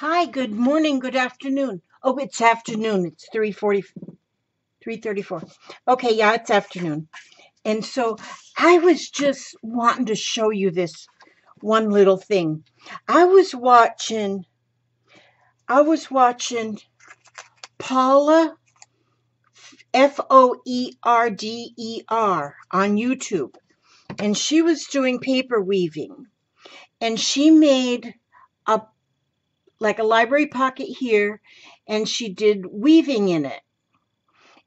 Hi, good morning, good afternoon. Oh, it's afternoon. It's 3:34. Okay, yeah, it's afternoon. And so I was just wanting to show you this one little thing. I was watching Paula Foerder on YouTube, and she was doing paper weaving, and she made a like a library pocket here, and she did weaving in it.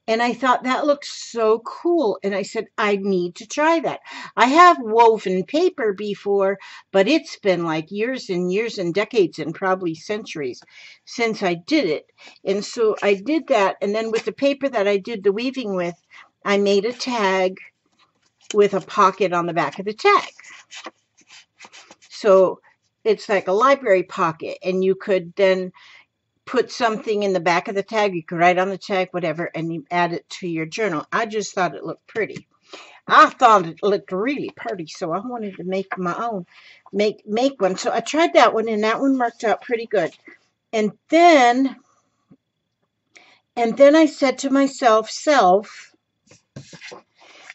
And I thought that looks so cool. And I said, I need to try that. I have woven paper before, but it's been like years and years and decades and probably centuries since I did it. And so I did that. And then with the paper that I did the weaving with, I made a tag with a pocket on the back of the tag. So it's like a library pocket. And you could then put something in the back of the tag. You could write on the tag, whatever, and you add it to your journal. I just thought it looked pretty. I thought it looked really pretty, so I wanted to make my own, make one. So I tried that one, and that one worked out pretty good. And then, and then I said to myself,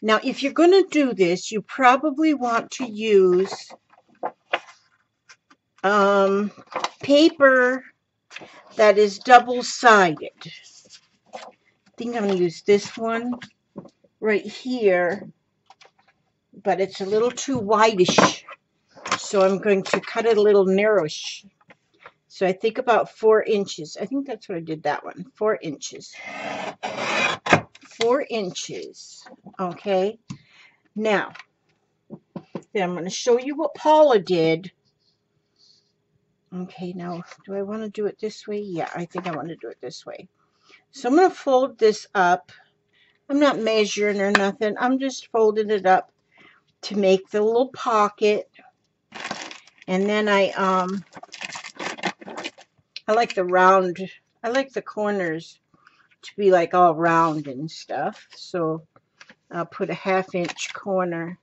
now if you're going to do this, you probably want to use paper that is double-sided. I think I'm going to use this one right here, but it's a little too whitish, so I'm going to cut it a little narrowish. So I think about 4 inches. I think that's what I did that one. 4 inches. 4 inches. Okay. Now, then I'm going to show you what Paula did. Okay, now, do I want to do it this way? Yeah, I think I want to do it this way. So I'm going to fold this up. I'm not measuring or nothing. I'm just folding it up to make the little pocket. And then I like the round, I like the corners to be like all round and stuff. So I'll put a 1/2 inch corner.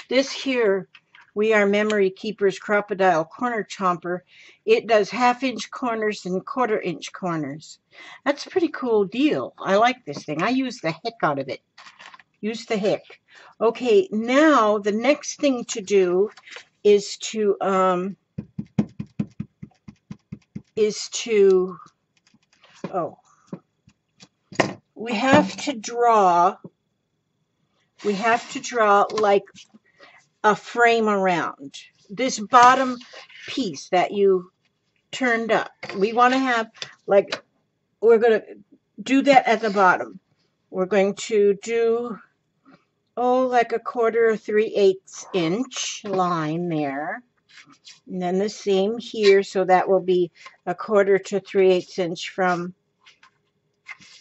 This here, We Are Memory Keepers Crocodile Corner Chomper, it does 1/2 inch corners and 1/4 inch corners. That's a pretty cool deal. I like this thing. I use the heck out of it. Use the heck. Okay, now the next thing to do is to we have to draw like a frame around this bottom piece that you turned up. We want to have like, we're going to do that at the bottom. We're going to do like a 1/4 or 3/8 inch line there. And then the same here, so that will be a 1/4 to 3/8 inch from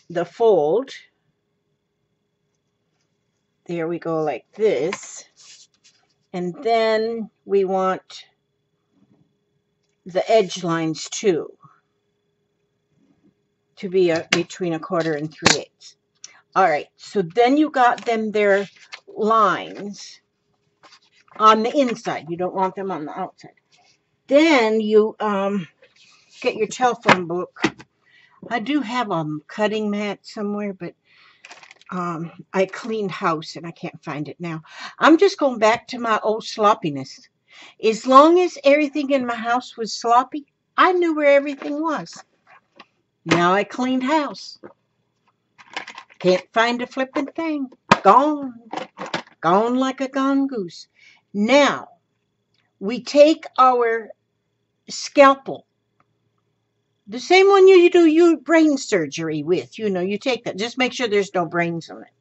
the fold. There we go, like this. And then we want the edge lines too to be between a 1/4 and 3/8. All right, so then you got them their lines on the inside. You don't want them on the outside. Then you get your telephone book. I do have a cutting mat somewhere, but I cleaned house and I can't find it now. I'm just going back to my old sloppiness. As long as everything in my house was sloppy, I knew where everything was. Now I cleaned house. Can't find a flippin' thing. Gone. Gone like a gone goose. Now, we take our scalpel, the same one you do your brain surgery with. You know, you take that. Just make sure there's no brains on it.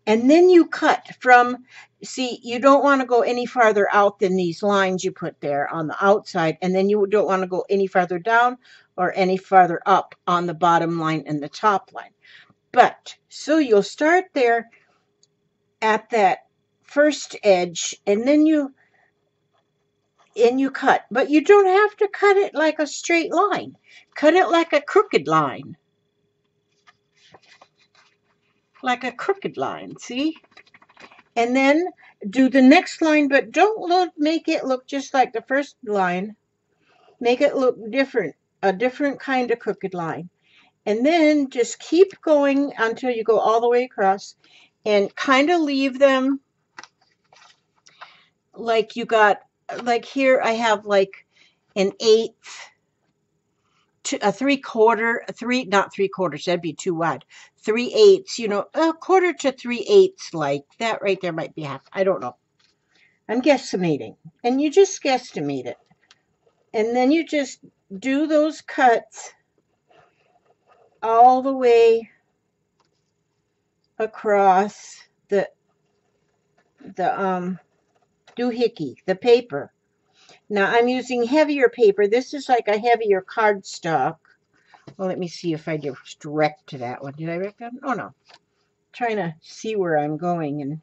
And then you cut from, see, you don't want to go any farther out than these lines you put there on the outside. And then you don't want to go any farther down or any farther up on the bottom line and the top line. But, so you'll start there at that first edge, and then you cut. But you don't have to cut it like a straight line. Cut it like a crooked line. Like a crooked line, see? And then do the next line, but don't make it look just like the first line. Make it look different, a different kind of crooked line. And then just keep going until you go all the way across and kind of leave them like you got, like here I have like an eighth, a 3/4, not 3/4, that'd be too wide. 3/8, you know, a 1/4 to 3/8, like that right there might be half. I don't know. I'm guesstimating. And you just guesstimate it. And then you just do those cuts all the way across the doohickey, the paper. Now I'm using heavier paper. This is like a heavier cardstock. Well, let me see if I direct to that one. Did I direct that? Oh, no. I'm trying to see where I'm going. And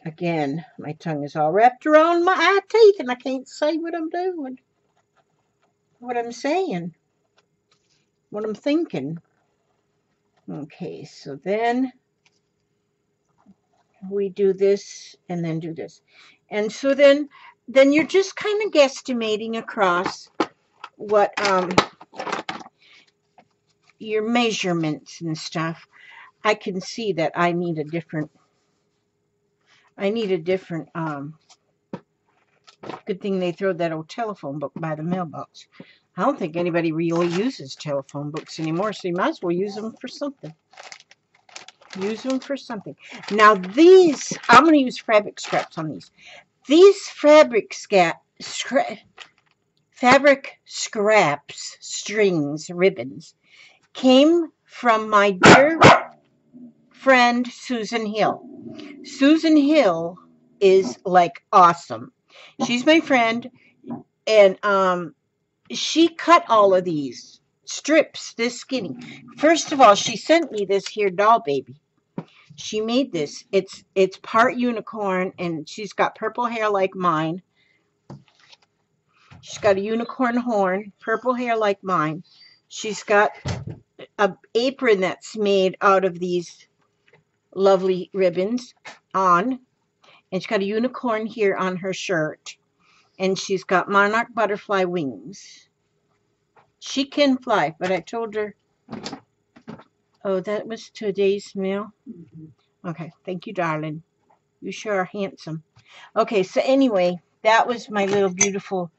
again, my tongue is all wrapped around my eye teeth, and I can't say what I'm doing, what I'm saying, what I'm thinking. Okay, so then we do this and then do this. And so then you're just kind of guesstimating across what your measurements and stuff. I can see that I need a different good thing they throw that old telephone book by the mailbox. I don't think anybody really uses telephone books anymore, so you might as well use them for something. Use them for something. Now these, I'm going to use fabric scraps on these. These fabric scraps, strings, ribbons, came from my dear friend Susan Hill. Susan Hill is like awesome. She's my friend, and she cut all of these strips this skinny. First of all, she sent me this here doll baby. She made this. It's part unicorn, and she's got purple hair like mine. She's got a unicorn horn, purple hair like mine. She's got an apron that's made out of these lovely ribbons on, and she's got a unicorn here on her shirt, and she's got monarch butterfly wings. She can fly, but I told her, oh, that was today's meal? Okay, thank you, darling. You sure are handsome. Okay, so anyway, that was my little beautiful,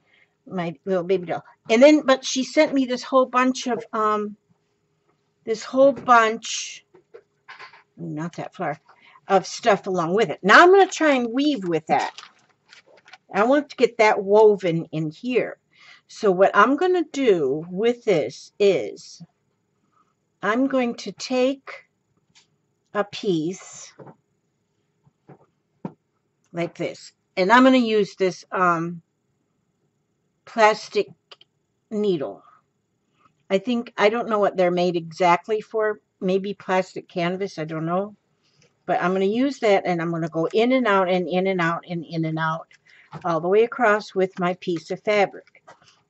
my little baby doll. And then, but she sent me this whole bunch of, not that far, of stuff along with it. Now I'm going to try and weave with that. I want to get that woven in here. So what I'm going to do with this is I'm going to take a piece like this, and I'm going to use this plastic needle. I don't know what they're made exactly for. Maybe plastic canvas, I don't know. But I'm going to use that, and I'm going to go in and out and in and out and in and out all the way across with my piece of fabric.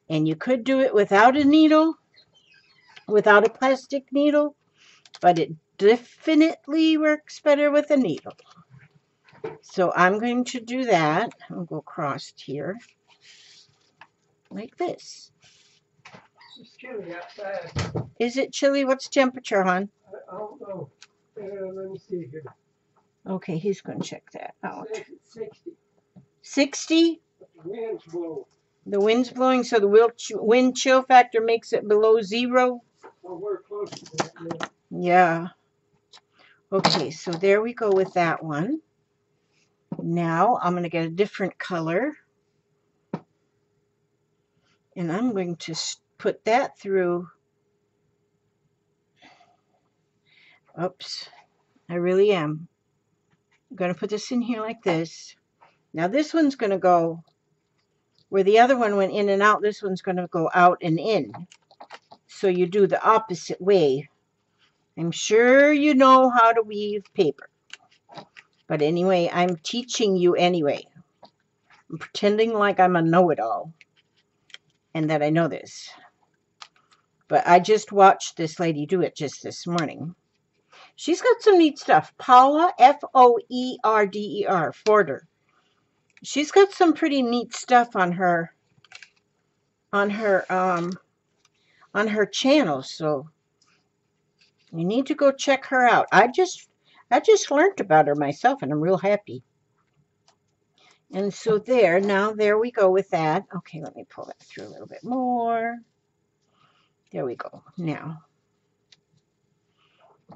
And you could do it without a needle, without a plastic needle, but it definitely works better with a needle. So I'm going to do that. I'll go across here like this. It's chilly outside. Is it chilly? What's the temperature, hon? I don't know. Let me see here. Okay, he's going to check that out. It says it's 60. 60? But the wind's blowing. The wind's blowing, so the wind chill factor makes it below 0? Well, we're close to that now. Yeah. Okay, so there we go with that one. Now I'm going to get a different color. And I'm going to put that through. Oops. I really am. I'm going to put this in here like this. Now this one's going to go where the other one went in and out. This one's going to go out and in. So you do the opposite way. I'm sure you know how to weave paper. But anyway, I'm teaching you anyway. I'm pretending like I'm a know-it-all and that I know this. But I just watched this lady do it just this morning. She's got some neat stuff. Paula, F-O-E-R-D-E-R, Forder. She's got some pretty neat stuff on her on her channel, so you need to go check her out. I just learned about her myself, and I'm real happy. And so there we go with that. Okay, let me pull that through a little bit more. There we go. Now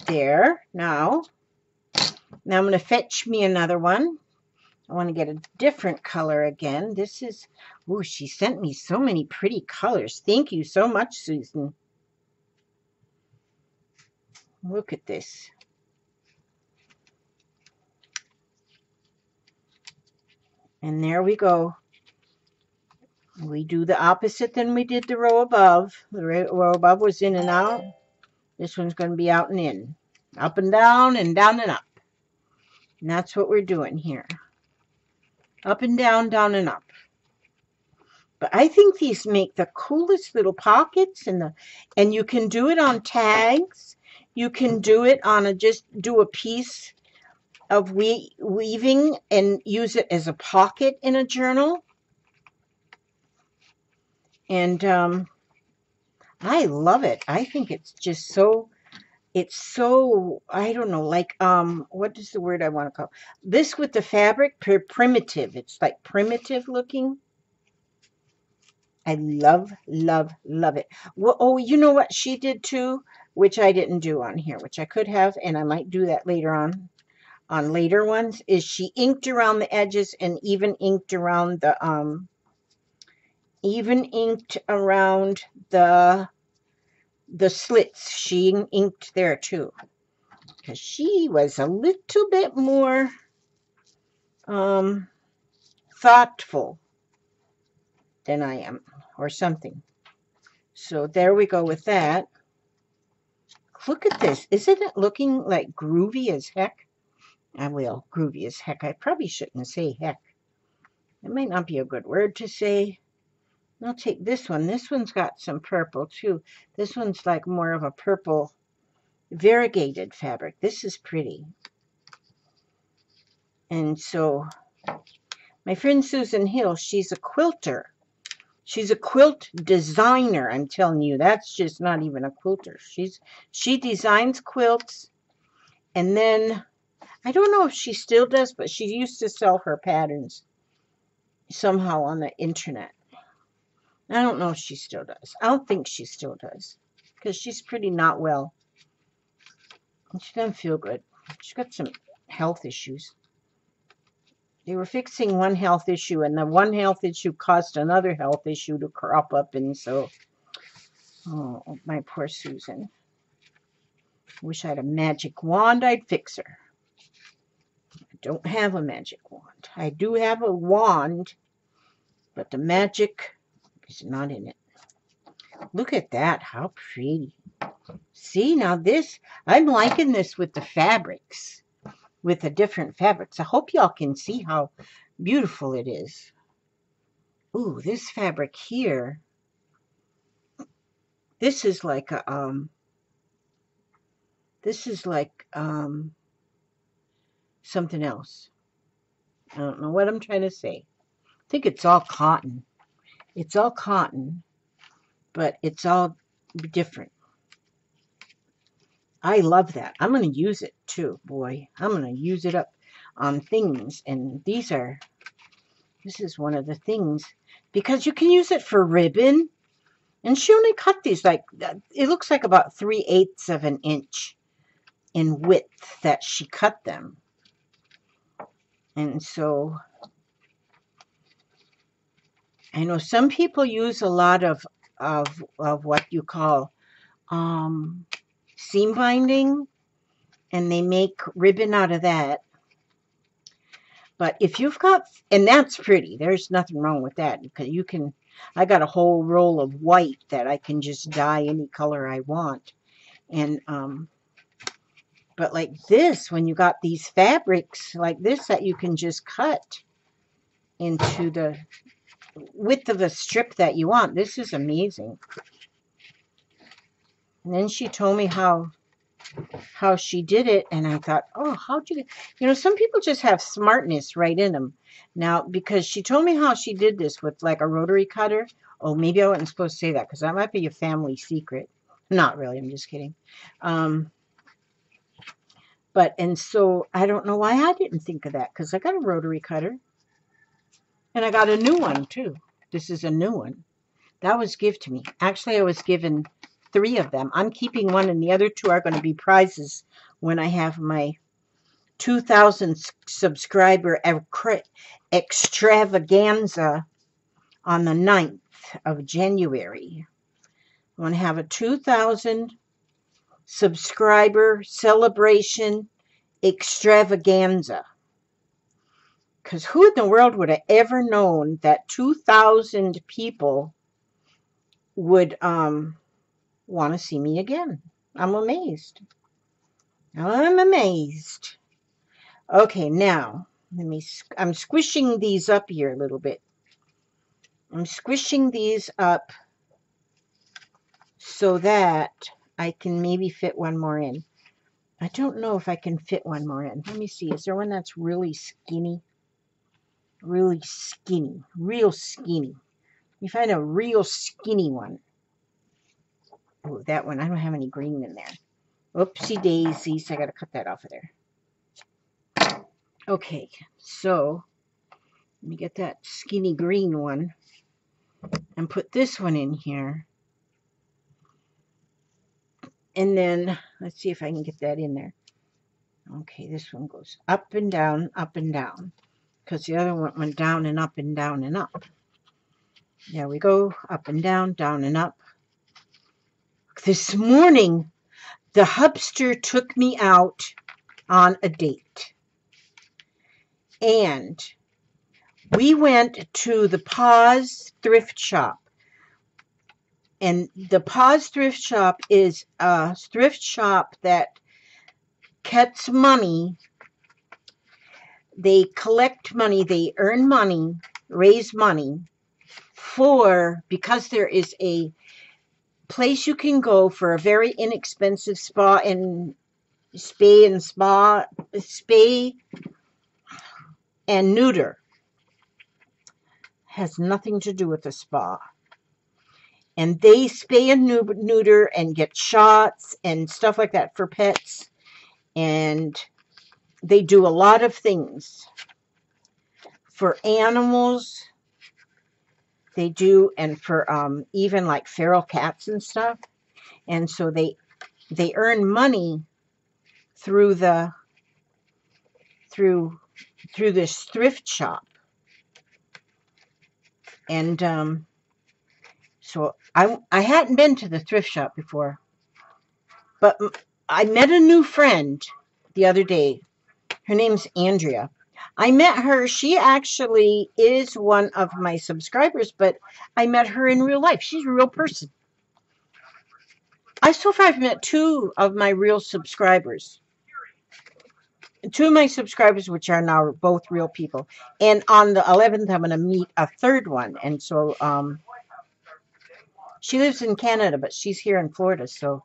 I'm going to fetch me another one. I want to get a different color again. This is, ooh, she sent me so many pretty colors. Thank you so much, Susan. Look at this. And there we go. We do the opposite than we did the row above. The row above was in and out. This one's going to be out and in. Up and down and up. And that's what we're doing here. Up and down and up. But I think these make the coolest little pockets, and you can do it on tags. You can do it on just do a piece of weaving and use it as a pocket in a journal. And I love it. I think it's just so, I don't know, like, what is the word I want to call this with the fabric? Primitive. It's like primitive looking. I love, love, love it. Well, oh, you know what she did too, which I didn't do on here, which I could have, and I might do that later on later ones, is she inked around the edges and even inked around the, slits. She inked there too, because she was a little bit more thoughtful than I am, or something. So there we go with that. Look at this. Isn't it looking like groovy as heck? I will. Groovy as heck. I probably shouldn't say heck. It might not be a good word to say. I'll take this one. This one's got some purple too. This one's like more of a purple variegated fabric. This is pretty. And so my friend Susan Hill, she's a quilter. She's a quilt designer. I'm telling you, that's just not even a quilter. She designs quilts, and then I don't know if she still does, but she used to sell her patterns somehow on the internet. I don't know if she still does. I don't think she still does, because she's pretty not well. And she doesn't feel good. She's got some health issues. They were fixing one health issue, and the one health issue caused another health issue to crop up, and so, oh, my poor Susan. Wish I had a magic wand, I'd fix her. I don't have a magic wand. I do have a wand, but the magic is not in it. Look at that, how pretty. See, now this, I'm liking this with the fabrics, with the different fabrics. I hope y'all can see how beautiful it is. Ooh, this fabric here, this is like a, something else. I don't know what I'm trying to say. I think it's all cotton. It's all cotton, but it's all different. I love that. I'm going to use it too, boy. I'm going to use it up on things. And this is one of the things, because you can use it for ribbon. And she only cut these like, it looks like about 3/8 of an inch in width that she cut them. And so I know some people use a lot of what you call seam binding, and they make ribbon out of that. But if you've got, and that's pretty, there's nothing wrong with that, because you can, I got a whole roll of white that I can just dye any color I want. And but like this, when you got these fabrics like this that you can just cut into the width of a strip that you want, this is amazing. And then she told me how she did it, and I thought, oh, how'd you, you know, some people just have smartness right in them. Now, because she told me how she did this with like a rotary cutter. Oh, maybe I wasn't supposed to say that because that might be a family secret. Not really. I'm just kidding. And so I don't know why I didn't think of that because I got a rotary cutter and I got a new one too. This is a new one. That was given to me. Actually, I was given 3 of them. I'm keeping one and the other 2 are going to be prizes when I have my 2,000 subscriber extravaganza on the 9th of January. I want to have a 2,000 subscriber celebration extravaganza. Because who in the world would have ever known that 2,000 people would want to see me again? I'm amazed. I'm amazed. Okay, now I'm squishing these up here a little bit. I'm squishing these up so that I can maybe fit one more in. I don't know if I can fit one more in. Let me see. Is there one that's really skinny? Really skinny. Real skinny. Let me find a real skinny one. Oh, that one. I don't have any green in there. Oopsie daisies. I got to cut that off of there. Okay, so let me get that skinny green one and put this one in here. And then let's see if I can get that in there. Okay, this one goes up and down, because the other one went down and up and down and up. There we go, up and down and up. This morning, the hubster took me out on a date. And we went to the Paws thrift shop. And the Paws thrift shop is a thrift shop that gets money. They collect money, they earn money, raise money because there is a place you can go for a very inexpensive spay and neuter. Has nothing to do with the spa. And they spay and neuter and get shots and stuff like that for pets. And they do a lot of things for animals. They do, and for even like feral cats and stuff. And so they earn money through this thrift shop. And so I hadn't been to the thrift shop before, but I met a new friend the other day. Her name's Andrea. I met her. She actually is one of my subscribers, but I met her in real life. She's a real person. So far I've met 2 of my real subscribers. 2 of my subscribers, which are now both real people. And on the 11th, I'm going to meet a 3rd one. And so she lives in Canada, but she's here in Florida. So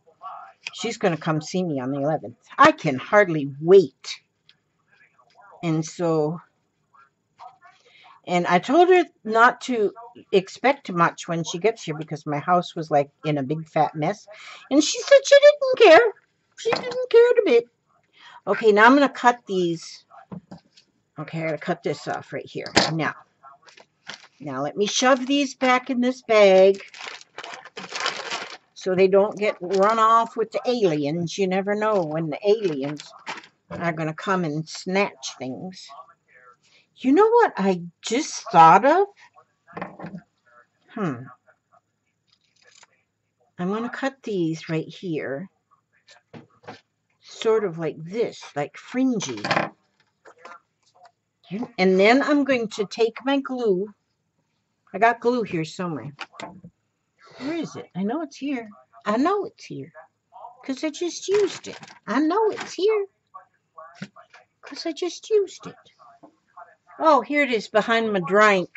she's going to come see me on the 11th. I can hardly wait. And I told her not to expect much when she gets here because my house was like in a big fat mess. And she said she didn't care. She didn't care a bit. Okay, now I'm going to cut these. Okay, I got to cut this off right here. Now let me shove these back in this bag so they don't get run off with the aliens. You never know when the aliens are going to come and snatch things. You know what I just thought of? I'm going to cut these right here. Sort of like this, like fringy. And then I'm going to take my glue. I got glue here somewhere. Where is it? I know it's here. I know it's here. Because I just used it. I know it's here. Because I just used it. Oh, here it is behind my drink.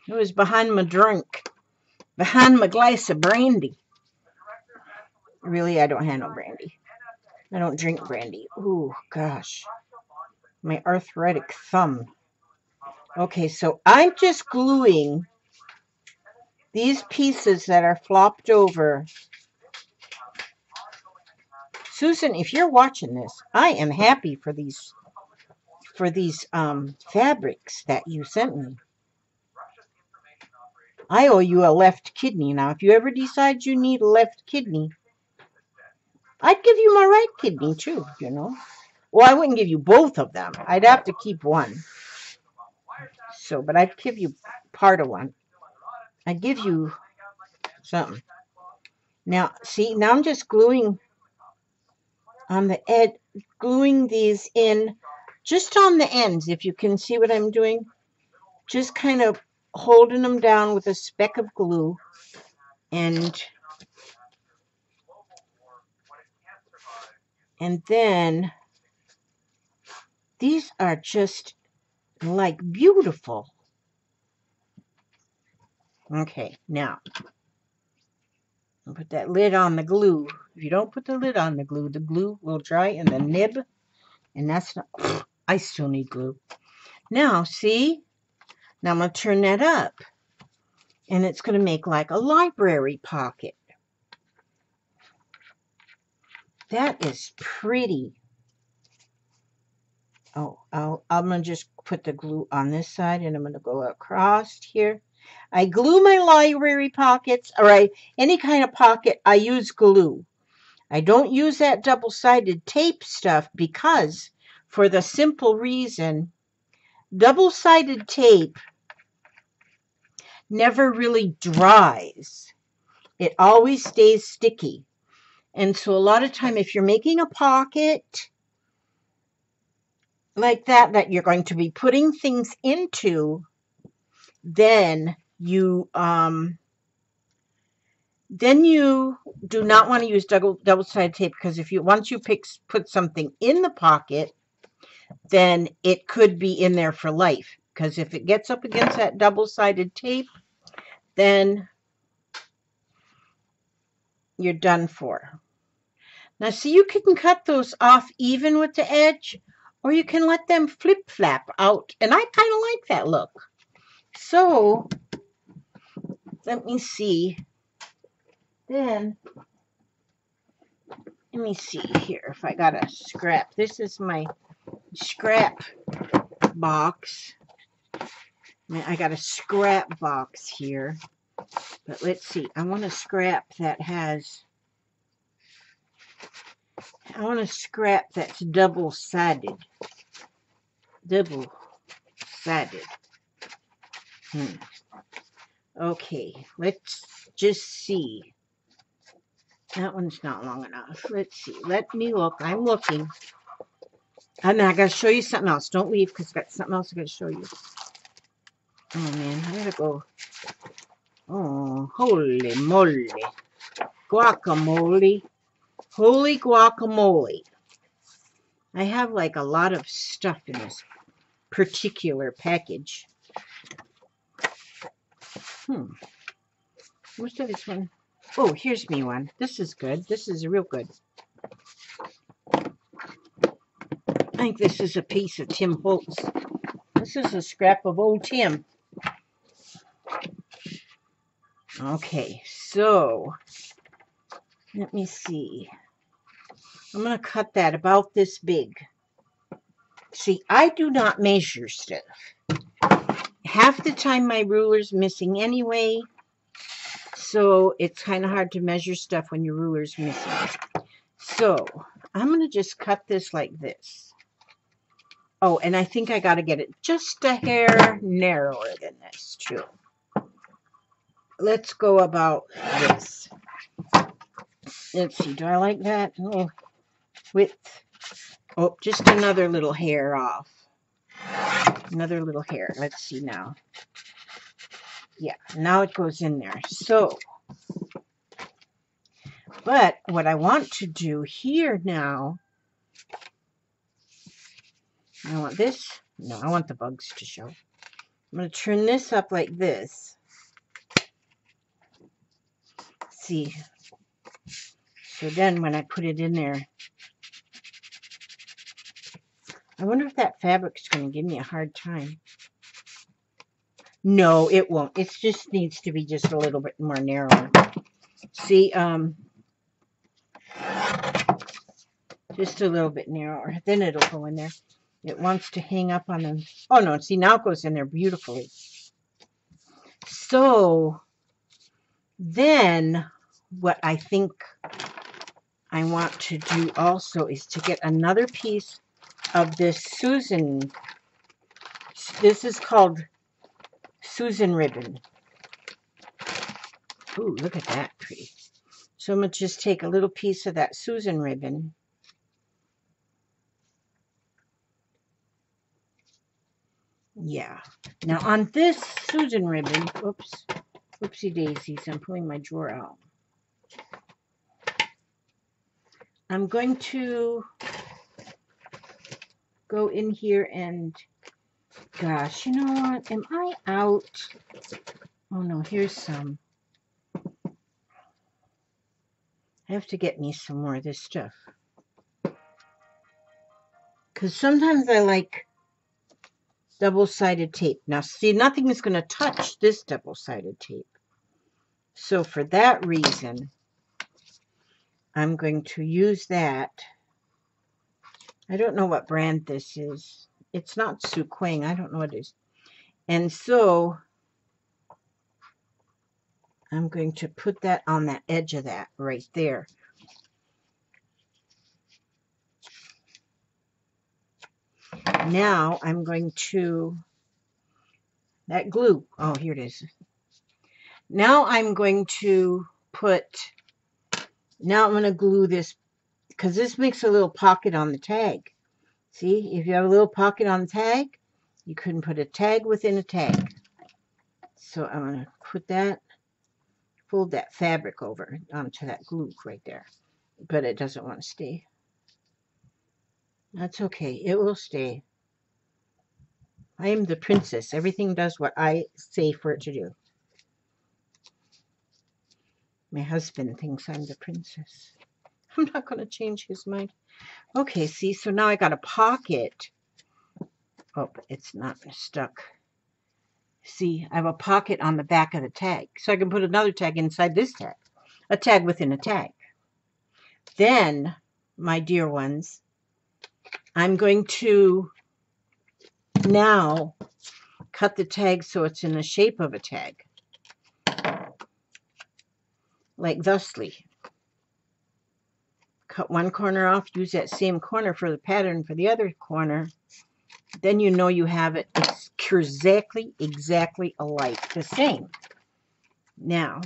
It was behind my drink. Behind my glass of brandy. Really, I don't have no brandy. I don't drink brandy. Ooh, gosh. My arthritic thumb. Okay, so I'm just gluing these pieces that are flopped over. Susan, if you're watching this, I am happy for these fabrics that you sent me. I owe you a left kidney. Now, if you ever decide you need a left kidney, I'd give you my right kidney too, you know. Well, I wouldn't give you both of them. I'd have to keep one. So, but I'd give you part of one. I'd give you something. Now, see, now I'm just gluing on the edge, gluing these in just on the ends, if you can see what I'm doing. Just kind of holding them down with a speck of glue. And then these are just like beautiful. Okay, now I'll put that lid on the glue. If you don't put the lid on the glue will dry in the nib, and that's not. I still need glue. Now, see? Now I'm going to turn that up, and it's going to make like a library pocket. That is pretty. Oh, I'm going to just put the glue on this side, and I'm going to go across here. I glue my library pockets, or any kind of pocket, I use glue. I don't use that double-sided tape stuff because, for the simple reason, double-sided tape never really dries. It always stays sticky. And so a lot of time, if you're making a pocket like that you're going to be putting things into, then you do not want to use double-sided tape, because if you once you put something in the pocket, then it could be in there for life. Because if it gets up against that double-sided tape, then you're done for. Now, see, you can cut those off even with the edge, or you can let them flip-flap out. And I kind of like that look. So, let me see. Then, let me see here if I got a scrap. This is my scrap box. I got a scrap box here. But let's see. I want a scrap that's double-sided. Double-sided. Okay, let's just see. That one's not long enough. Let's see. Let me look. I'm looking. And I got to show you something else. Don't leave, because I got something else I got to show you. Oh, man. I got to go. Oh, holy moly. Guacamole. Holy guacamole. I have like a lot of stuff in this particular package. What's this one? Oh, here's me one. This is good. This is real good. I think this is a piece of Tim Holtz. This is a scrap of old Tim. Okay, so let me see. I'm going to cut that about this big. See, I do not measure stuff. Half the time my ruler's missing anyway, so it's kind of hard to measure stuff when your ruler's missing. So I'm going to just cut this like this. Oh, and I think I got to get it just a hair narrower than this, too. Let's go about this. Let's see, do I like that? Oh, width. Oh, just another little hair off. Another little hair. Let's see now. Yeah, now it goes in there. So, but what I want to do here now, I want this. No, I want the bugs to show. I'm going to turn this up like this. See. So then when I put it in there, I wonder if that fabric's going to give me a hard time. No, it won't. It just needs to be just a little bit more narrow. See, just a little bit narrower. Then it'll go in there. It wants to hang up on them. Oh, no. See, now it goes in there beautifully. So then what I think I want to do also is to get another piece of this Susan. This is called Susan ribbon. Ooh, look at that pretty. So I'm going to just take a little piece of that Susan ribbon. Yeah. Now on this Susan ribbon, oops, whoopsie daisies, I'm pulling my drawer out. I'm going to go in here and, gosh, you know what? Am I out? Oh no, here's some. I have to get me some more of this stuff. Because sometimes I like double-sided tape. Now, see, nothing is going to touch this double-sided tape. So for that reason, I'm going to use that. I don't know what brand this is. It's not Su Quang. I don't know what it is. And so I'm going to put that on that edge of that right there. Now I'm going to, that glue, oh, here it is. Now I'm going to put, now I'm going to glue this, because this makes a little pocket on the tag. See, if you have a little pocket on the tag, you couldn't put a tag within a tag. So I'm going to put that, fold that fabric over onto that glue right there. But it doesn't want to stay. That's okay. It will stay. I am the princess. Everything does what I say for it to do. My husband thinks I'm the princess. I'm not going to change his mind. Okay, see, so now I got a pocket. Oh, it's not stuck. See, I have a pocket on the back of the tag. So I can put another tag inside this tag. A tag within a tag. Then, my dear ones, I'm going to now cut the tag so it's in the shape of a tag. Like thusly. Cut one corner off, use that same corner for the pattern for the other corner. Then you know you have it exactly alike, the same. Now,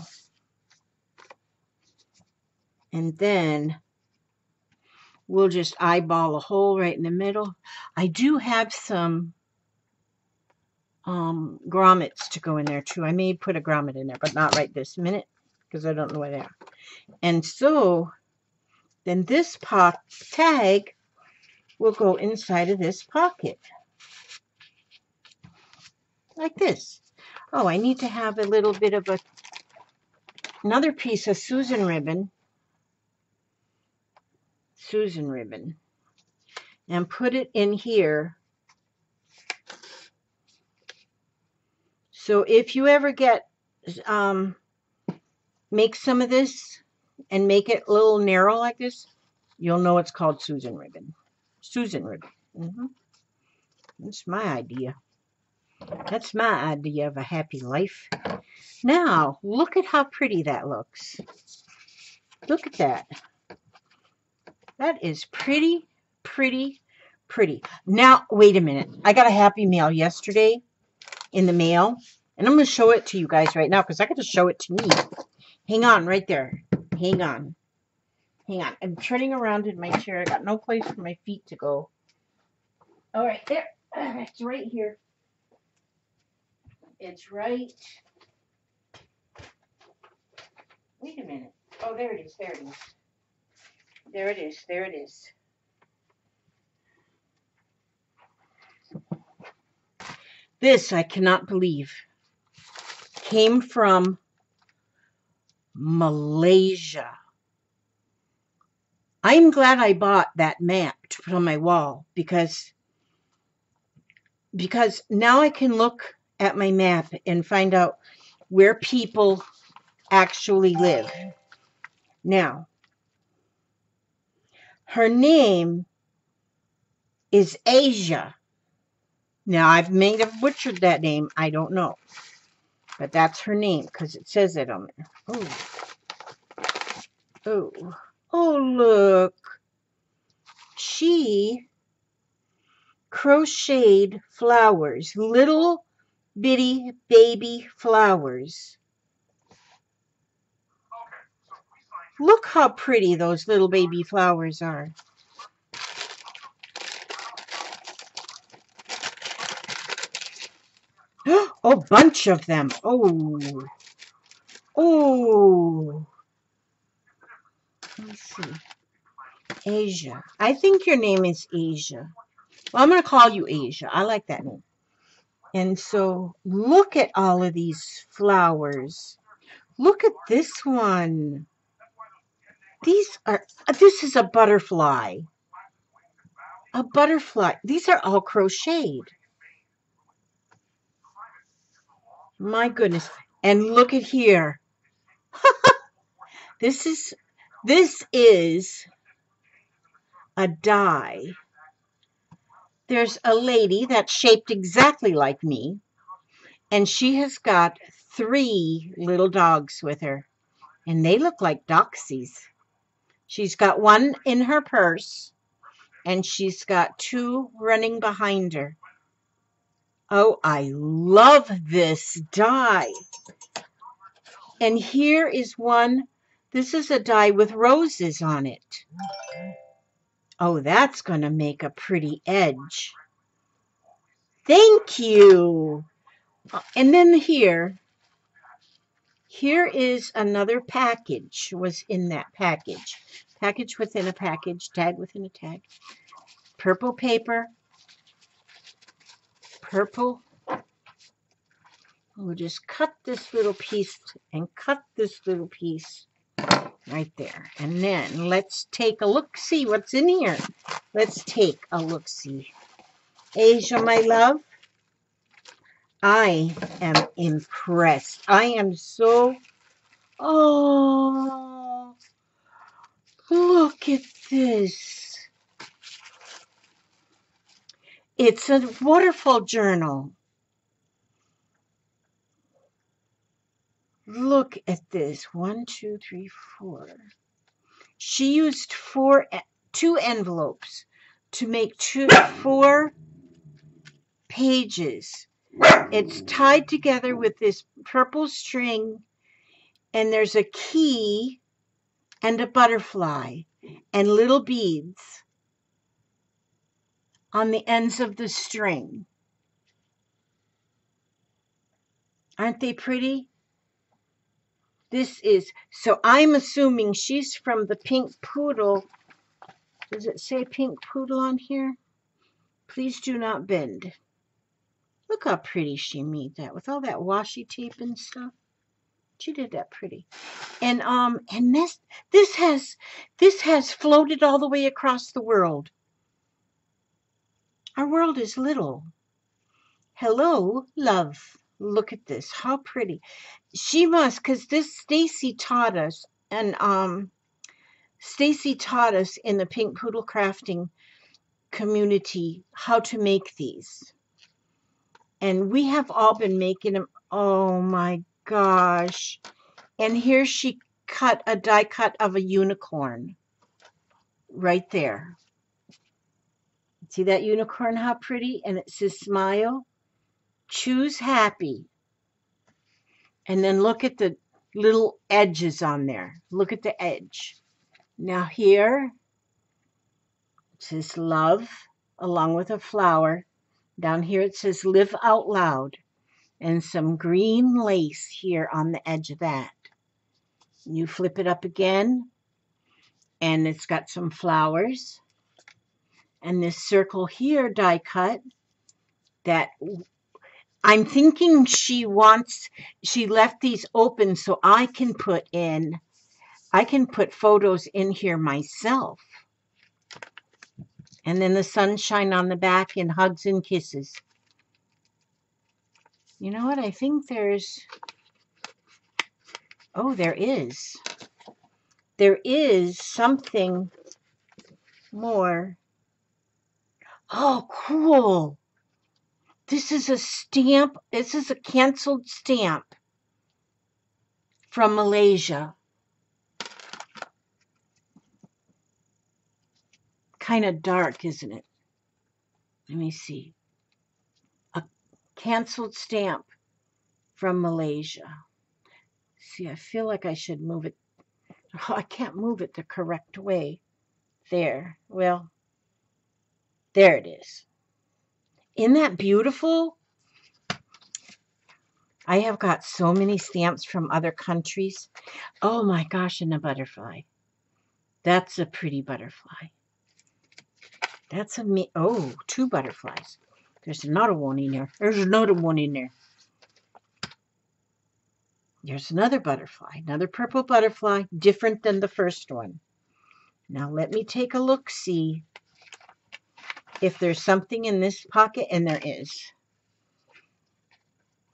and then we'll just eyeball a hole right in the middle. I do have some grommets to go in there too. I may put a grommet in there, but not right this minute because I don't know where they are. And so then this tag will go inside of this pocket. Like this. Oh, I need to have a little bit of another piece of Susan ribbon. Susan ribbon. And put it in here. So if you ever get, make some of this and make it a little narrow like this, you'll know it's called Susan ribbon. Susan ribbon. That's my idea. That's my idea of a happy life. Now, look at how pretty that looks. Look at that. That is pretty, pretty, pretty. Now, wait a minute. I got a happy mail yesterday in the mail. And I'm going to show it to you guys right now because I got to show it to me. Hang on right there. Hang on. Hang on. I'm turning around in my chair. I got no place for my feet to go. All right, there. It's right here. It's right. Wait a minute. Oh, there it is. There it is. There it is. There it is. This, I cannot believe, came from Malaysia. I'm glad I bought that map to put on my wall because now I can look at my map and find out where people actually live. Now, her name is Aisyah. Now, I've made have butchered that name. I don't know. But that's her name because it says it on there. Oh, oh, oh, look. She crocheted flowers, little bitty baby flowers. Look how pretty those little baby flowers are. Oh, bunch of them. Oh, oh. Let me see. Asia. I think your name is Asia. Well, I'm going to call you Asia. I like that name. And so look at all of these flowers. Look at this one. This is a butterfly. A butterfly. These are all crocheted. My goodness. And look at here. This is a die. There's a lady that's shaped exactly like me, and she has got 3 little dogs with her, and they look like doxies. She's got one in her purse, and she's got 2 running behind her. Oh, I love this die. And here is one. This is a die with roses on it. Oh, that's going to make a pretty edge. Thank you. And then here is another package was in that package. Package within a package, tag within a tag. Purple paper. Purple. We'll just cut this little piece and cut this little piece right there. And then let's take a look, see what's in here. Let's take a look, see. Asia, my love, I am impressed. I am so, oh, look at this. It's a waterfall journal. Look at this. 1, 2, 3, 4. She used 2 envelopes to make 4 pages. It's tied together with this purple string, and there's a key and a butterfly and little beads on the ends of the string. Aren't they pretty? This is, so I'm assuming she's from the Pink Poodle. Does it say Pink Poodle on here? Please do not bend. Look how pretty she made that with all that washi tape and stuff. She did that pretty. And this has floated all the way across the world. Our world is little. Hello, love. Look at this. How pretty. She must, because this Stacy taught us, and Stacy taught us in the Pink Poodle crafting community how to make these. And we have all been making them. Oh my gosh. And here she cut a die cut of a unicorn right there. See that unicorn, how pretty? And it says smile, choose happy. And then look at the little edges on there. Look at the edge. Now here, it says love along with a flower. Down here it says live out loud. And some green lace here on the edge of that. You flip it up again, and it's got some flowers. And this circle here die cut that I'm thinking she left these open so I can put photos in here myself. And then the sunshine on the back and hugs and kisses. You know what? I think there's... Oh, there is. There is something more. Oh, cool. This is a stamp. This is a canceled stamp from Malaysia. Kind of dark, isn't it? Let me see. A canceled stamp from Malaysia. See, I feel like I should move it. Oh, I can't move it the correct way. There. Well, there it is. Isn't that beautiful? I have got so many stamps from other countries. Oh my gosh, and a butterfly. That's a pretty butterfly. That's oh, two butterflies. There's another one in there. There's another one in there. There's another butterfly. Another purple butterfly, different than the first one. Now let me take a look, see if there's something in this pocket, and there is.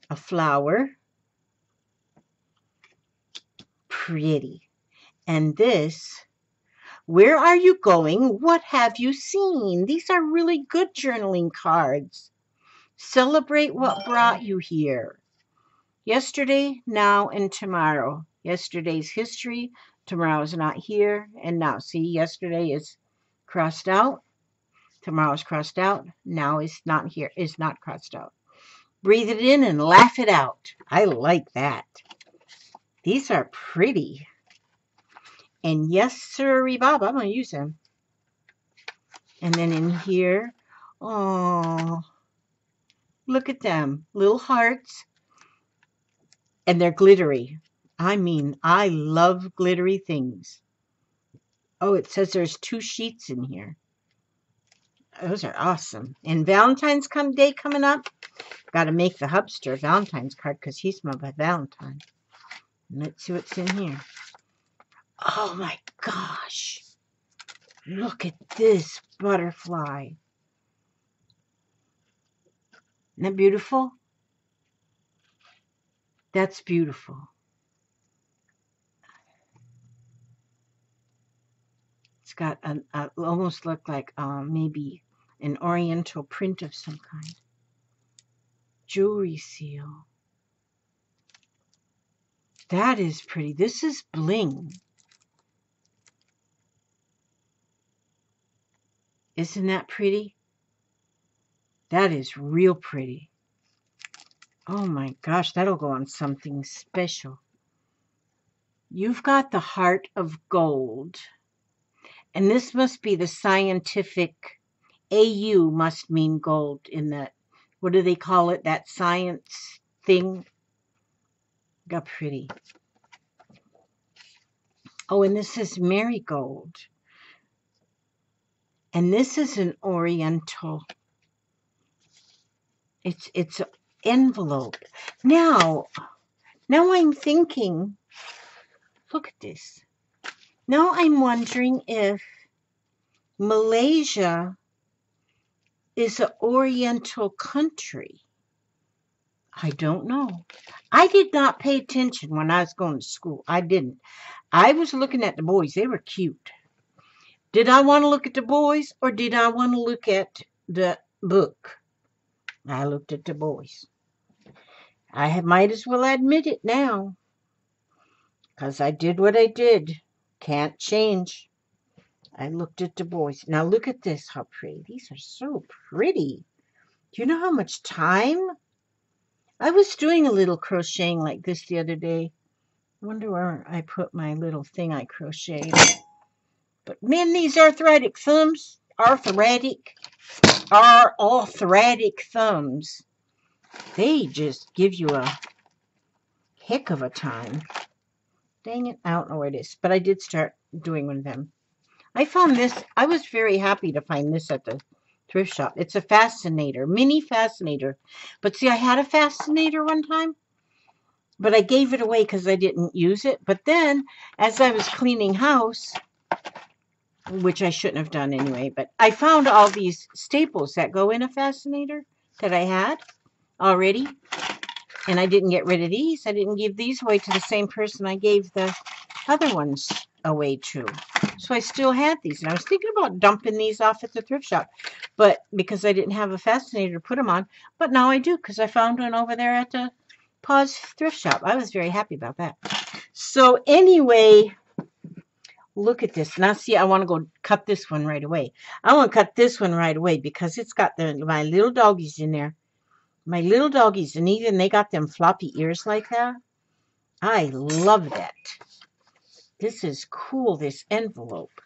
A flower. Pretty. And this, where are you going? What have you seen? These are really good journaling cards. Celebrate what brought you here. Yesterday, now, and tomorrow. Yesterday's history, tomorrow's not here, and now. See, yesterday is crossed out, tomorrow's crossed out, now is not here, is not crossed out. Breathe it in and laugh it out. I like that. These are pretty. And yes, sirree, Bob, I'm going to use them. And then in here, oh, look at them. Little hearts. And they're glittery. I mean, I love glittery things. Oh, it says there's 2 sheets in here. Those are awesome. And Valentine's Day coming up. Got to make the hubster Valentine's card because he's my Valentine. Let's see what's in here. Oh my gosh. Look at this butterfly. Isn't that beautiful? That's beautiful. It's got almost look like maybe an oriental print of some kind. Jewelry seal. That is pretty. This is bling. Isn't that pretty? That is real pretty. Oh my gosh, that'll go on something special. You've got the heart of gold. And this must be the scientific, AU must mean gold in that, what do they call it, that science thing? Got pretty. Oh, and this is marigold. And this is an oriental. It's an envelope. Now I'm thinking, look at this. Now I'm wondering if Malaysia is an oriental country. I don't know. I did not pay attention when I was going to school. I didn't. I was looking at the boys. They were cute. Did I want to look at the boys or did I want to look at the book? I looked at the boys. I might as well admit it now. Because I did what I did. Can't change. I looked at the boys. Now look at this, how pretty. These are so pretty. Do you know how much time? I was doing a little crocheting like this the other day. I wonder where I put my little thing I crocheted. But man, these arthritic thumbs, arthritic thumbs, they just give you a heck of a time. Dang it, I don't know where it is. But I did start doing one of them. I found this. I was very happy to find this at the thrift shop. It's a fascinator, mini fascinator. But see, I had a fascinator one time, but I gave it away because I didn't use it. But then, as I was cleaning house, which I shouldn't have done anyway, but I found all these staples that go in a fascinator that I had already. And I didn't get rid of these. I didn't give these away to the same person I gave the other ones away to. So I still had these. And I was thinking about dumping these off at the thrift shop, but because I didn't have a fascinator to put them on. But now I do, because I found one over there at the Paws thrift shop. I was very happy about that. So anyway, look at this. Now see, I want to go cut this one right away. I want to cut this one right away because it's got my little doggies in there. My little doggies, and even they got them floppy ears like that. I love that. This is cool, this envelope.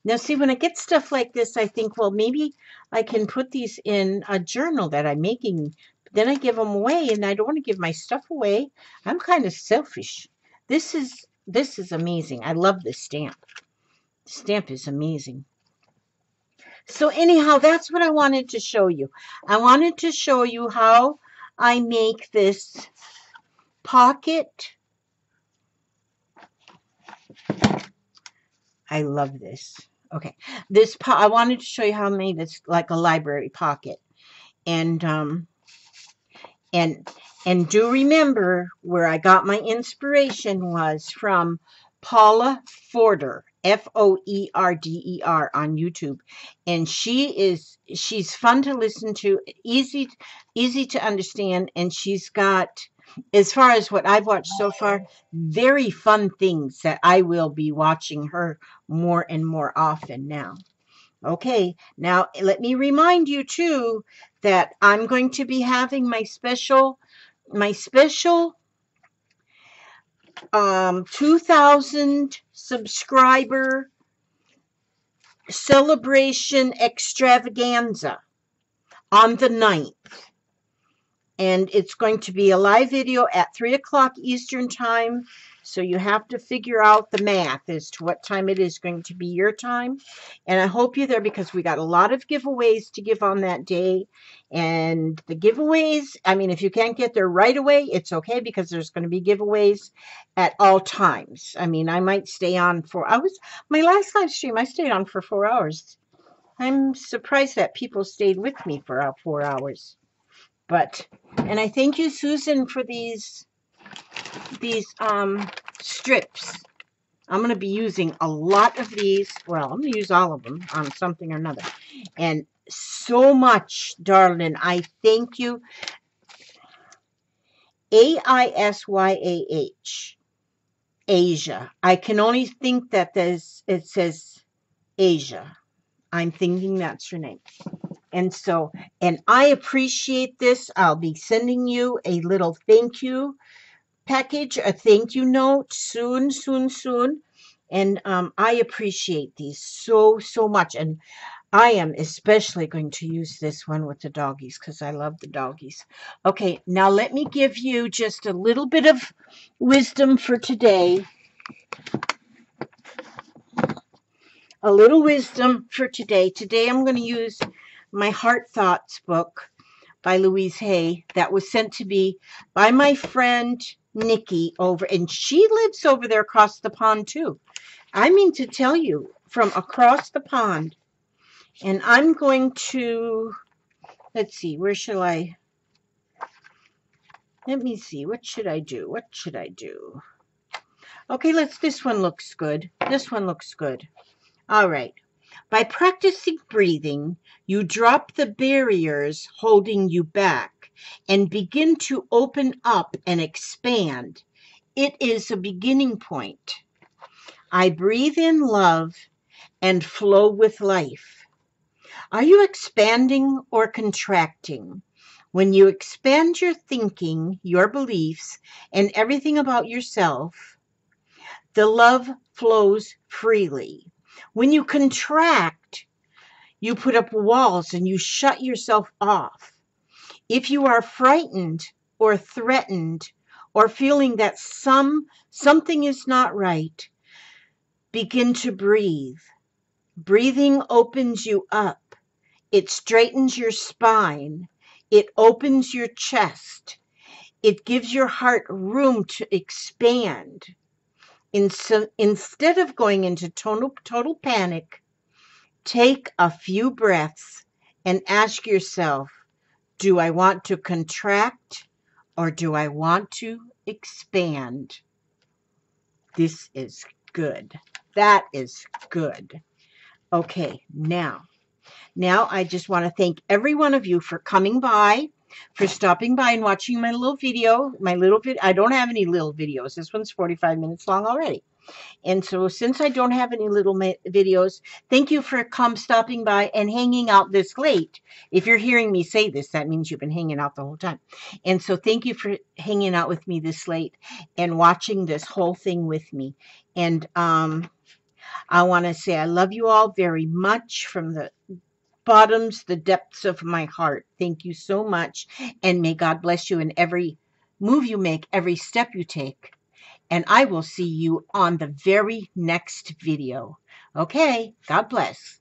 Now, see, when I get stuff like this, I think, well, maybe I can put these in a journal that I'm making. Then I give them away, and I don't want to give my stuff away. I'm kind of selfish. This is amazing. I love this stamp. The stamp is amazing. So anyhow, that's what I wanted to show you. I wanted to show you how I make this pocket. I love this. Okay, I wanted to show you how I made this like a library pocket, and and do remember where I got my inspiration was from Paula Forder, Foerder on YouTube, and she's fun to listen to, easy to understand, and she's got, as far as what I've watched so far, very fun things that I will be watching her more and more often now. Okay, now let me remind you too that I'm going to be having my special 2,000 subscriber celebration extravaganza on the 9th. And it's going to be a live video at 3 o'clock Eastern time. So you have to figure out the math as to what time it is going to be your time. And I hope you're there because we got a lot of giveaways to give on that day. And the giveaways, I mean, if you can't get there right away, it's okay because there's going to be giveaways at all times. I mean, I might stay on for, my last live stream, I stayed on for 4 hours. I'm surprised that people stayed with me for 4 hours. But, and I thank you, Susan, for these strips. I'm going to be using a lot of these. Well, I'm going to use all of them on something or another. And so much, darling. I thank you. Aisyah. Asia. I can only think that it says Asia. I'm thinking that's her name. And so, and I appreciate this. I'll be sending you a little thank you package, a thank you note soon. And I appreciate these so much. And I am especially going to use this one with the doggies because I love the doggies. Okay, now let me give you just a little bit of wisdom for today. A little wisdom for today. Today I'm going to use my Heart Thoughts book by Louise Hay that was sent to me by my friend Nikki over, and she lives over there across the pond too. I mean to tell you, from across the pond. And I'm going to, let's see, where shall I? Let me see, what should I do? What should I do? Okay, this one looks good. This one looks good. All right. By practicing breathing, you drop the barriers holding you back and begin to open up and expand. It is a beginning point. I breathe in love and flow with life. Are you expanding or contracting? When you expand your thinking, your beliefs, and everything about yourself, the love flows freely. When you contract, you put up walls and you shut yourself off. If you are frightened or threatened or feeling that something is not right, begin to breathe. Breathing opens you up. It straightens your spine. It opens your chest. It gives your heart room to expand. Instead of going into total panic, take a few breaths and ask yourself, do I want to contract or do I want to expand? This is good. That is good. Okay, now I just want to thank every one of you for coming by, for stopping by and watching my little video. I don't have any little videos. This one's 45 minutes long already. And so since I don't have any little videos, thank you for stopping by and hanging out this late. If you're hearing me say this, that means you've been hanging out the whole time. And so thank you for hanging out with me this late and watching this whole thing with me. And I want to say I love you all very much from the the depths of my heart. Thank you so much. And may God bless you in every move you make, every step you take. And I will see you on the very next video. Okay, God bless.